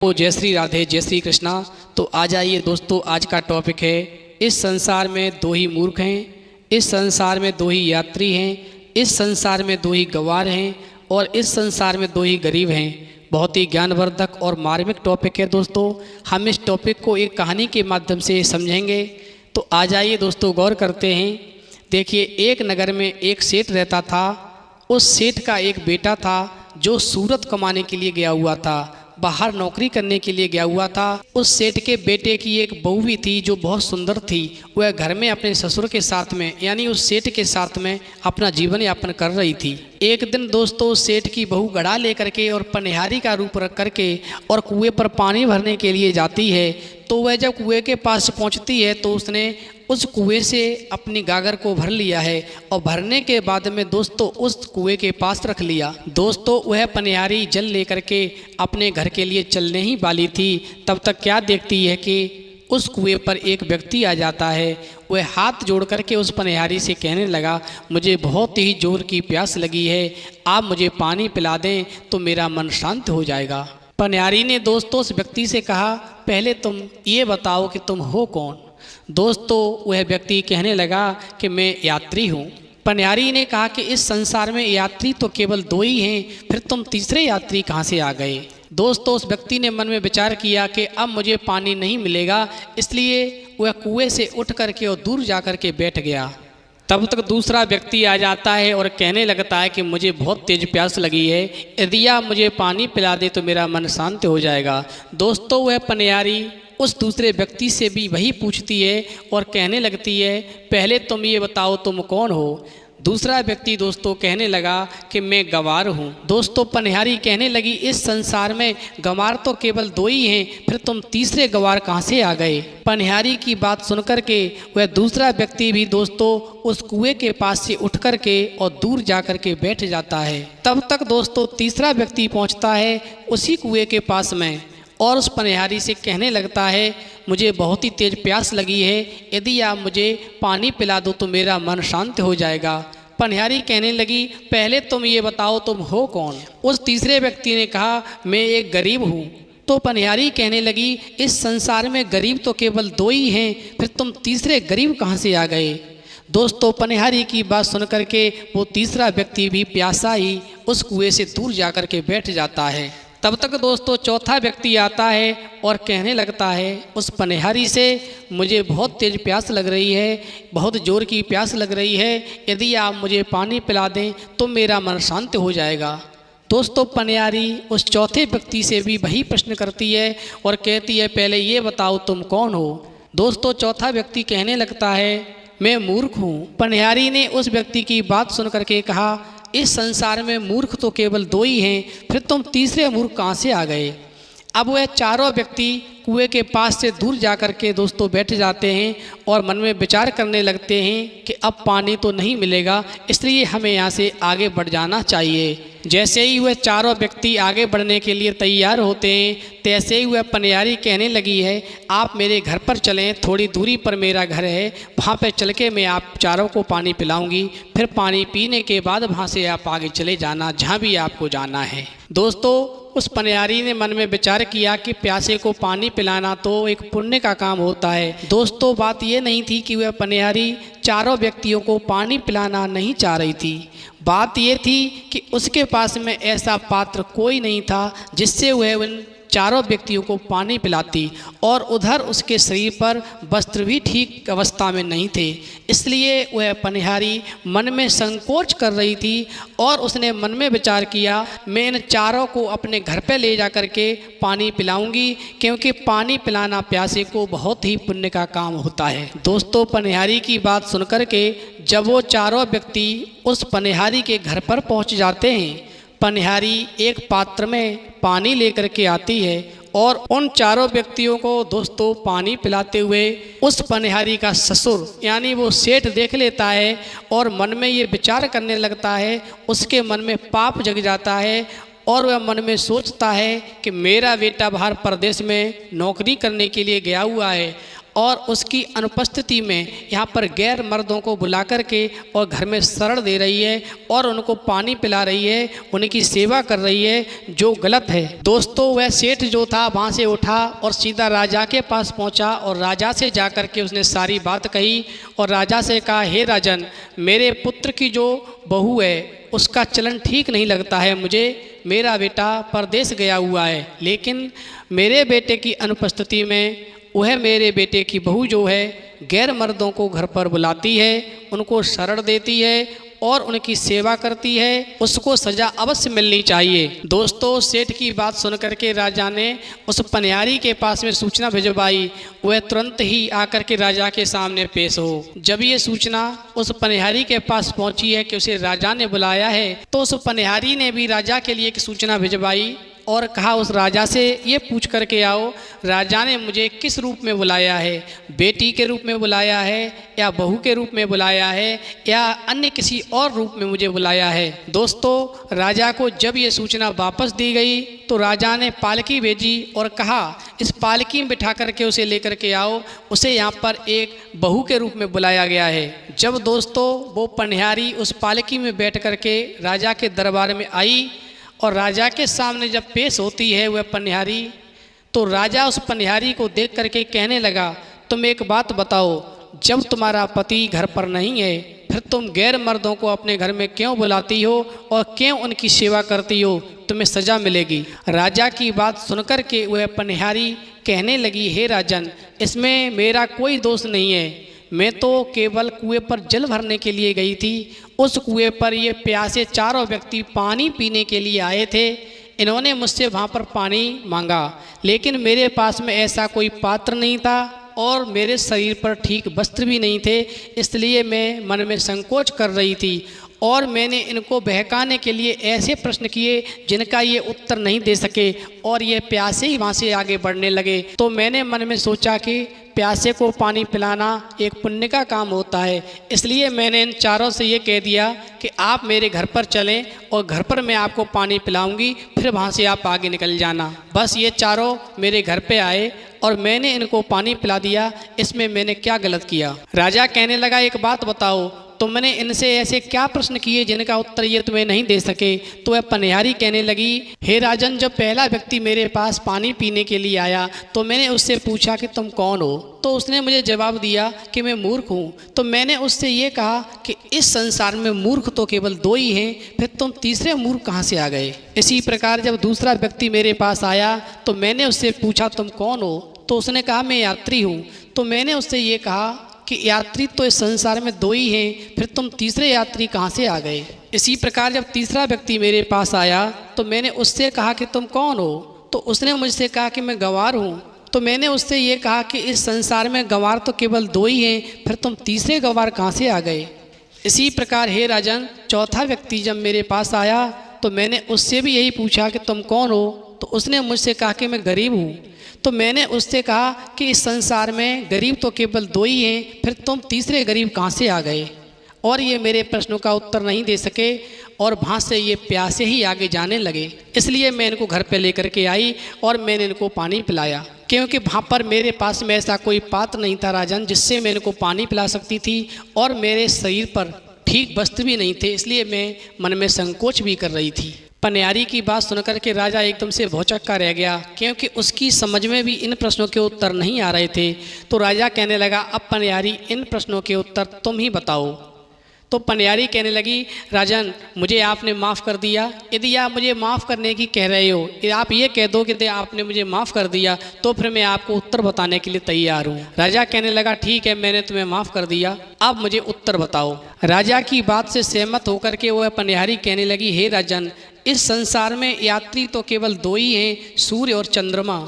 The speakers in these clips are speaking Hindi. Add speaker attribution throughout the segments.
Speaker 1: तो जय श्री राधे, जय श्री कृष्णा। तो आ जाइए दोस्तों, आज का टॉपिक है इस संसार में दो ही मूर्ख हैं, इस संसार में दो ही यात्री हैं, इस संसार में दो ही गंवार हैं और इस संसार में दो ही गरीब हैं। बहुत ही ज्ञानवर्धक और मार्मिक टॉपिक है दोस्तों। हम इस टॉपिक को एक कहानी के माध्यम से समझेंगे। तो आ जाइए दोस्तों, गौर करते हैं। देखिए, एक नगर में एक सेठ रहता था। उस सेठ का एक बेटा था जो सूरत कमाने के लिए गया हुआ था, बाहर नौकरी करने के लिए गया हुआ था। उस सेठ के बेटे की एक बहू भी थी जो बहुत सुंदर थी। वह घर में अपने ससुर के साथ में यानी उस सेठ के साथ में अपना जीवन यापन कर रही थी। एक दिन दोस्तों, सेठ की बहू घड़ा लेकर के और पनिहारी का रूप रख करके और कुएं पर पानी भरने के लिए जाती है। तो वह जब कुएं के पास पहुंचती है तो उसने उस कुएं से अपनी गागर को भर लिया है और भरने के बाद में दोस्तों उस कुएं के पास रख लिया। दोस्तों, वह पनिहारी जल लेकर के अपने घर के लिए चलने ही वाली थी। तब तक क्या देखती है कि उस कुएं पर एक व्यक्ति आ जाता है। वह हाथ जोड़ करके उस पनिहारी से कहने लगा, मुझे बहुत ही जोर की प्यास लगी है, आप मुझे पानी पिला दें तो मेरा मन शांत हो जाएगा। पनिहारी ने दोस्तों उस व्यक्ति से कहा, पहले तुम ये बताओ कि तुम हो कौन। दोस्तों, वह व्यक्ति कहने लगा कि मैं यात्री हूँ। पनिहारी ने कहा कि इस संसार में यात्री तो केवल दो ही हैं, फिर तुम तीसरे यात्री कहाँ से आ गए। दोस्तों, उस व्यक्ति ने मन में विचार किया कि अब मुझे पानी नहीं मिलेगा, इसलिए वह कुएं से उठ करके और दूर जा कर के बैठ गया। तब तक दूसरा व्यक्ति आ जाता है और कहने लगता है कि मुझे बहुत तेज प्यास लगी है, यदि आप मुझे पानी पिला दे तो मेरा मन शांत हो जाएगा। दोस्तों, वह पनिहारी उस दूसरे व्यक्ति से भी वही पूछती है और कहने लगती है, पहले तुम ये बताओ तुम कौन हो। दूसरा व्यक्ति दोस्तों कहने लगा कि मैं गंवार हूँ। दोस्तों, पनिहारी कहने लगी, इस संसार में गंवार तो केवल दो ही हैं, फिर तुम तीसरे गंवार कहाँ से आ गए। पनिहारी की बात सुनकर के वह दूसरा व्यक्ति भी दोस्तों उस कुएं के पास से उठ कर के और दूर जा कर के बैठ जाता है। तब तक दोस्तों तीसरा व्यक्ति पहुँचता है उसी कुएं के पास में और उस पनिहारी से कहने लगता है, मुझे बहुत ही तेज प्यास लगी है, यदि आप मुझे पानी पिला दो तो मेरा मन शांत हो जाएगा। पनिहारी कहने लगी, पहले तुम ये बताओ तुम हो कौन। उस तीसरे व्यक्ति ने कहा, मैं एक गरीब हूँ। तो पनिहारी कहने लगी, इस संसार में गरीब तो केवल दो ही हैं, फिर तुम तीसरे गरीब कहाँ से आ गए। दोस्तों, पनिहारी की बात सुन करके वो तीसरा व्यक्ति भी प्यासा ही उस कुएं से दूर जा कर के बैठ जाता है। तब तक दोस्तों चौथा व्यक्ति आता है और कहने लगता है उस पनिहारी से, मुझे बहुत तेज प्यास लग रही है, बहुत ज़ोर की प्यास लग रही है, यदि आप मुझे पानी पिला दें तो मेरा मन शांत हो जाएगा। दोस्तों, पनिहारी उस चौथे व्यक्ति से भी वही प्रश्न करती है और कहती है, पहले ये बताओ तुम कौन हो। दोस्तों, चौथा व्यक्ति कहने लगता है, मैं मूर्ख हूँ। पनिहारी ने उस व्यक्ति की बात सुन करके कहा, इस संसार में मूर्ख तो केवल दो ही हैं, फिर तुम तीसरे मूर्ख कहाँ से आ गए। अब वह चारों व्यक्ति कुएं के पास से दूर जा कर के दोस्तों बैठ जाते हैं और मन में विचार करने लगते हैं कि अब पानी तो नहीं मिलेगा, इसलिए हमें यहाँ से आगे बढ़ जाना चाहिए। जैसे ही वह चारों व्यक्ति आगे बढ़ने के लिए तैयार होते हैं, तैसे ही वह पनिहारी कहने लगी है, आप मेरे घर पर चलें, थोड़ी दूरी पर मेरा घर है, वहाँ पर चल के मैं आप चारों को पानी पिलाऊंगी, फिर पानी पीने के बाद वहाँ से आप आगे चले जाना जहाँ भी आपको जाना है। दोस्तों, उस पनिहारी ने मन में विचार किया कि प्यासे को पानी पिलाना तो एक पुण्य का काम होता है। दोस्तों, बात ये नहीं थी कि वह पनिहारी चारों व्यक्तियों को पानी पिलाना नहीं चाह रही थी। बात ये थी कि उसके पास में ऐसा पात्र कोई नहीं था जिससे वह उन चारों व्यक्तियों को पानी पिलाती, और उधर उसके शरीर पर वस्त्र भी ठीक अवस्था में नहीं थे, इसलिए वह पनिहारी मन में संकोच कर रही थी और उसने मन में विचार किया, मैं इन चारों को अपने घर पे ले जा कर के पानी पिलाऊंगी, क्योंकि पानी पिलाना प्यासे को बहुत ही पुण्य का काम होता है। दोस्तों, पनिहारी की बात सुनकर के जब वो चारों व्यक्ति उस पनिहारी के घर पर पहुंच जाते हैं, पनिहारी एक पात्र में पानी लेकर के आती है और उन चारों व्यक्तियों को दोस्तों पानी पिलाते हुए उस पनिहारी का ससुर यानी वो सेठ देख लेता है और मन में ये विचार करने लगता है, उसके मन में पाप जग जाता है और वह मन में सोचता है कि मेरा बेटा बाहर प्रदेश में नौकरी करने के लिए गया हुआ है और उसकी अनुपस्थिति में यहाँ पर गैर मर्दों को बुला करके और घर में शरण दे रही है और उनको पानी पिला रही है, उनकी सेवा कर रही है, जो गलत है। दोस्तों वह सेठ जो था वहाँ से उठा और सीधा राजा के पास पहुँचा और राजा से जा कर के उसने सारी बात कही और राजा से कहा, हे राजन, मेरे पुत्र की जो बहू है उसका चलन ठीक नहीं लगता है मुझे। मेरा बेटा परदेश गया हुआ है, लेकिन मेरे बेटे की अनुपस्थिति में वह मेरे बेटे की बहू जो है गैर मर्दों को घर पर बुलाती है, उनको शरण देती है और उनकी सेवा करती है, उसको सज़ा अवश्य मिलनी चाहिए। दोस्तों सेठ की बात सुन करके राजा ने उस पनिहारी के पास में सूचना भिजवाई, वह तुरंत ही आकर के राजा के सामने पेश हो। जब ये सूचना उस पनिहारी के पास पहुंची है कि उसे राजा ने बुलाया है, तो उस पनिहारी ने भी राजा के लिए एक सूचना भिजवाई और कहा, उस राजा से ये पूछ करके आओ राजा ने मुझे किस रूप में बुलाया है, बेटी के रूप में बुलाया है या बहू के रूप में बुलाया है या अन्य किसी और रूप में मुझे बुलाया है। दोस्तों राजा को जब ये सूचना वापस दी गई तो राजा ने पालकी भेजी और कहा, इस पालकी में बिठा करके उसे लेकर के आओ, उसे यहाँ पर एक बहू के रूप में बुलाया गया है। जब दोस्तों वो पनिहारी उस पालकी में बैठ करके राजा के दरबार में आई और राजा के सामने जब पेश होती है वह पनिहारी, तो राजा उस पनिहारी को देख करके कहने लगा, तुम एक बात बताओ, जब तुम्हारा पति घर पर नहीं है फिर तुम गैर मर्दों को अपने घर में क्यों बुलाती हो और क्यों उनकी सेवा करती हो, तुम्हें सज़ा मिलेगी। राजा की बात सुनकर के वह पनिहारी कहने लगी, हे राजन, इसमें मेरा कोई दोष नहीं है, मैं तो केवल कुएं पर जल भरने के लिए गई थी। उस कुएं पर ये प्यासे चारों व्यक्ति पानी पीने के लिए आए थे, इन्होंने मुझसे वहाँ पर पानी मांगा, लेकिन मेरे पास में ऐसा कोई पात्र नहीं था और मेरे शरीर पर ठीक वस्त्र भी नहीं थे, इसलिए मैं मन में संकोच कर रही थी और मैंने इनको बहकाने के लिए ऐसे प्रश्न किए जिनका ये उत्तर नहीं दे सके और ये प्यासे ही वहाँ से आगे बढ़ने लगे। तो मैंने मन में सोचा कि प्यासे को पानी पिलाना एक पुण्य का काम होता है, इसलिए मैंने इन चारों से ये कह दिया कि आप मेरे घर पर चलें और घर पर मैं आपको पानी पिलाऊंगी, फिर वहाँ से आप आगे निकल जाना। बस ये चारों मेरे घर पे आए और मैंने इनको पानी पिला दिया, इसमें मैंने क्या गलत किया। राजा कहने लगा, एक बात बताओ, तुमने इनसे ऐसे क्या प्रश्न किए जिनका उत्तर ये तुम्हें नहीं दे सके। तो वह पनिहारी कहने लगी, हे राजन, जब पहला व्यक्ति मेरे पास पानी पीने के लिए आया तो मैंने उससे पूछा कि तुम कौन हो, तो उसने मुझे जवाब दिया कि मैं मूर्ख हूँ। तो मैंने उससे ये कहा कि इस संसार में मूर्ख तो केवल दो ही हैं, फिर तुम तीसरे मूर्ख कहाँ से आ गए। इसी प्रकार जब दूसरा व्यक्ति मेरे पास आया तो मैंने उससे पूछा तुम कौन हो, तो उसने कहा मैं यात्री हूँ। तो मैंने उससे ये कहा कि यात्री तो इस संसार में दो ही हैं, फिर तुम तीसरे यात्री कहाँ से आ गए। इसी प्रकार जब तीसरा व्यक्ति मेरे पास आया तो मैंने उससे कहा कि तुम कौन हो, तो उसने मुझसे कहा कि मैं गंवार हूँ। तो मैंने उससे ये कहा कि इस संसार में गंवार तो केवल दो ही हैं, फिर तुम तीसरे गंवार कहाँ से आ गए। इसी प्रकार हे राजन, चौथा व्यक्ति जब मेरे पास आया तो मैंने उससे भी यही पूछा कि तुम कौन हो, तो उसने मुझसे कहा कि मैं गरीब हूँ। तो मैंने उससे कहा कि इस संसार में गरीब तो केवल दो ही हैं, फिर तुम तीसरे गरीब कहाँ से आ गए। और ये मेरे प्रश्नों का उत्तर नहीं दे सके और वहाँ से ये प्यासे ही आगे जाने लगे। इसलिए मैं इनको घर पे लेकर के आई और मैंने इनको पानी पिलाया, क्योंकि वहाँ पर मेरे पास में ऐसा कोई पात्र नहीं था राजन जिससे मैं इनको पानी पिला सकती थी और मेरे शरीर पर ठीक वस्त्र भी नहीं थे, इसलिए मैं मन में संकोच भी कर रही थी। पनिहारी की बात सुनकर के राजा एकदम से भौचक्का रह गया, क्योंकि उसकी समझ में भी इन प्रश्नों के उत्तर नहीं आ रहे थे। तो राजा कहने लगा, अब पनिहारी इन प्रश्नों के उत्तर तुम ही बताओ। तो पनिहारी कहने लगी, राजन, मुझे आपने माफ़ कर दिया। यदि आप मुझे माफ़ करने की कह रहे हो, आप ये कह दो कि आपने मुझे माफ़ कर दिया, तो फिर मैं आपको उत्तर बताने के लिए तैयार हूँ। राजा कहने लगा, ठीक है, मैंने तुम्हें माफ़ कर दिया, अब मुझे उत्तर बताओ। राजा की बात से सहमत होकर के वह पनिहारी कहने लगी, हे राजन, इस संसार में यात्री तो केवल दो ही हैं, सूर्य और चंद्रमा,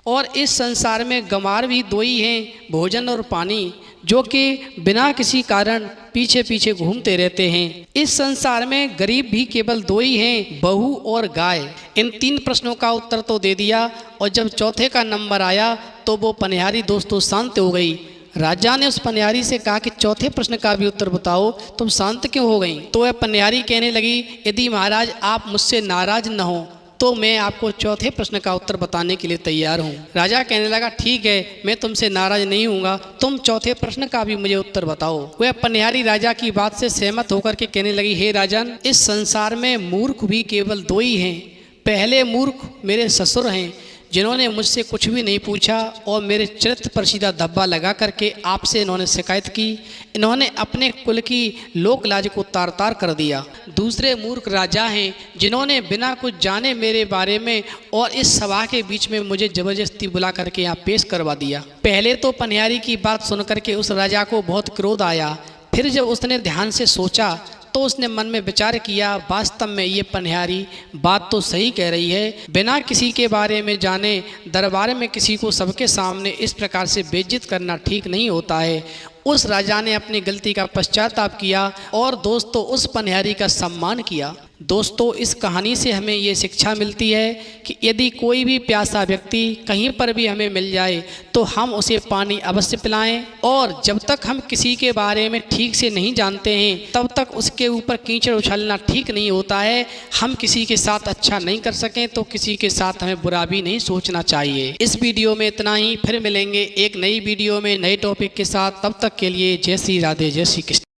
Speaker 1: और इस संसार में गंवार भी दो ही हैं, भोजन और पानी, जो कि बिना किसी कारण पीछे पीछे घूमते रहते हैं। इस संसार में गरीब भी केवल दो ही हैं, बहू और गाय। इन तीन प्रश्नों का उत्तर तो दे दिया और जब चौथे का नंबर आया तो वो पनिहारी दोस्तों शांत हो गई। राजा ने उस पनिहारी से कहा कि चौथे प्रश्न का भी उत्तर बताओ, तुम शांत क्यों हो गई। तो वह पनिहारी कहने लगी, यदि महाराज आप मुझसे नाराज न हो तो मैं आपको चौथे प्रश्न का उत्तर बताने के लिए तैयार हूँ। राजा कहने लगा, ठीक है, मैं तुमसे नाराज नहीं हूँगा, तुम चौथे प्रश्न का भी मुझे उत्तर बताओ। वह पनिहारी राजा की बात से सहमत होकर के कहने लगी, हे राजन, इस संसार में मूर्ख भी केवल दो ही हैं। पहले मूर्ख मेरे ससुर हैं, जिन्होंने मुझसे कुछ भी नहीं पूछा और मेरे चरित्र पर सीधा धब्बा लगा करके आपसे इन्होंने शिकायत की। इन्होंने अपने कुल की लोक लाज को तार तार कर दिया। दूसरे मूर्ख राजा हैं, जिन्होंने बिना कुछ जाने मेरे बारे में और इस सभा के बीच में मुझे ज़बरदस्ती बुला करके यहाँ पेश करवा दिया। पहले तो पनिहारी की बात सुन करके उस राजा को बहुत क्रोध आया। फिर जब उसने ध्यान से सोचा तो उसने मन में विचार किया, वास्तव में ये पनिहारी बात तो सही कह रही है। बिना किसी के बारे में जाने दरबार में किसी को सबके सामने इस प्रकार से बेइज्जत करना ठीक नहीं होता है। उस राजा ने अपनी गलती का पश्चाताप किया और दोस्तों उस पनिहारी का सम्मान किया। दोस्तों, इस कहानी से हमें ये शिक्षा मिलती है कि यदि कोई भी प्यासा व्यक्ति कहीं पर भी हमें मिल जाए तो हम उसे पानी अवश्य पिलाएं, और जब तक हम किसी के बारे में ठीक से नहीं जानते हैं तब तक उसके ऊपर कीचड़ उछलना ठीक नहीं होता है। हम किसी के साथ अच्छा नहीं कर सकें तो किसी के साथ हमें बुरा भी नहीं सोचना चाहिए। इस वीडियो में इतना ही, फिर मिलेंगे एक नई वीडियो में नए टॉपिक के साथ। तब तक के लिए जय श्री राधे, जय श्री कृष्ण।